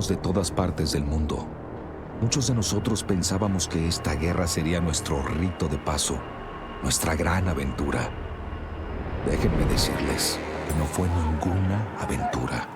De todas partes del mundo. Muchos de nosotros pensábamos que esta guerra sería nuestro rito de paso, nuestra gran aventura. Déjenme decirles que no fue ninguna aventura.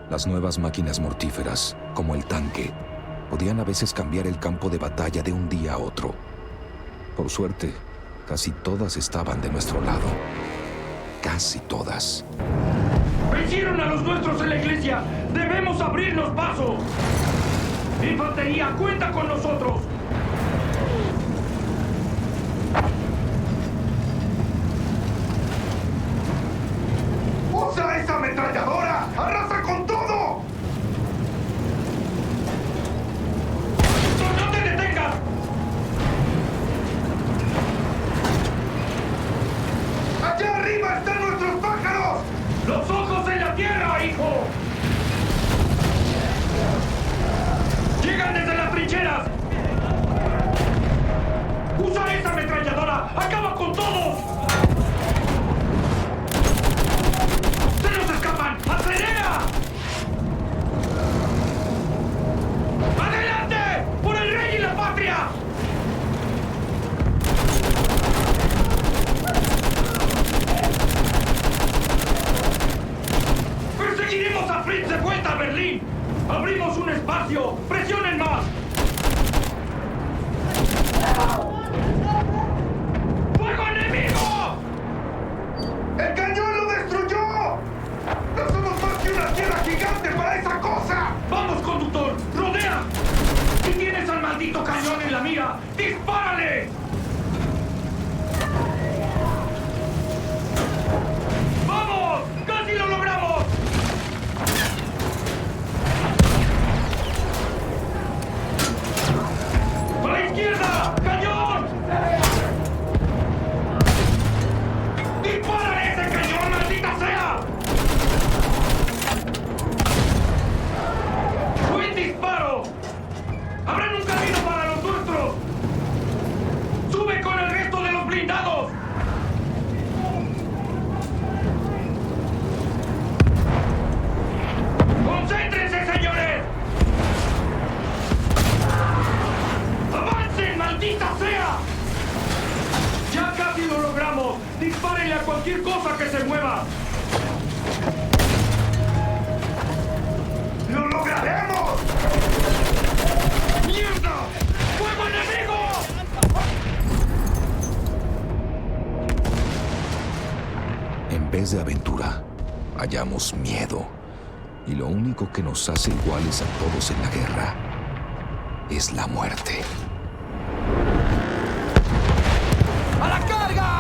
Las nuevas máquinas mortíferas, como el tanque, podían a veces cambiar el campo de batalla de un día a otro. Por suerte, casi todas estaban de nuestro lado. Casi todas. ¡Vencieron a los nuestros en la iglesia! ¡Debemos abrirnos paso! ¡Infantería, cuenta con nosotros! ¡Usa esa ametralladora! ¡Arrasa con todo! ¡No te detengas! ¡Allá arriba están nuestros pájaros! ¡Los ojos en la tierra, hijo! ¡Llegan desde las trincheras! ¡Usa esa ametralladora! ¡Acaba con todos! ¡Se nos escapan! ¡Acelera! ¡Adelante! ¡Por el rey y la patria! ¡Perseguiremos a Fritz de vuelta a Berlín! ¡Abrimos un espacio! ¡Presionen más! ¡Fuego enemigo! ¡El cañón lo destruyó! ¡No somos más que una tierra gigante para esa cosa! ¡Vamos, conductor! ¡Rodea! ¡Si tienes al maldito cañón en la mira, dispárale! ¡Vamos! ¡Casi lo logramos! ¡A la izquierda! ¡Cañón! ¡Dispara ese cañón, maldita sea! ¡Buen disparo! ¡Abran un camino para los nuestros! ¡Sube con el resto de los blindados! ¡Concéntrense, señores! ¡Avancen, maldita sea! ¡Ya casi lo logramos! ¡Dispárenle a cualquier cosa que se mueva! ¡Lo lograremos! ¡Mierda! ¡Fuego enemigo! En vez de aventura, hallamos miedo. Y lo único que nos hace iguales a todos en la guerra es la muerte. ¡A la carga!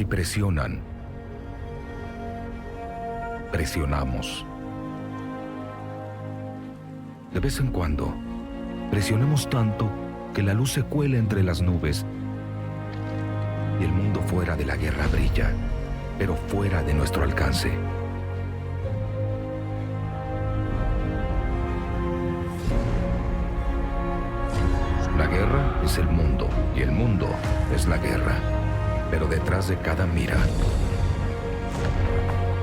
presionan, presionamos. De vez en cuando, presionamos tanto que la luz se cuela entre las nubes y el mundo fuera de la guerra brilla, pero fuera de nuestro alcance. La guerra es el mundo y el mundo es la guerra, pero detrás de cada mira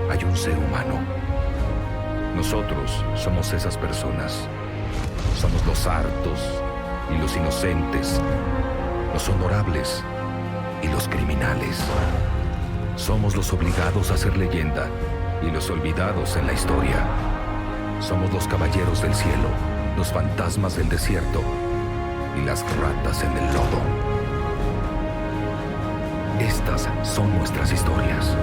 hay un ser humano. Nosotros somos esas personas. Somos los hartos y los inocentes, los honorables y los criminales. Somos los obligados a ser leyenda y los olvidados en la historia. Somos los caballeros del cielo, los fantasmas del desierto y las ratas en el lodo. Estas son nuestras historias.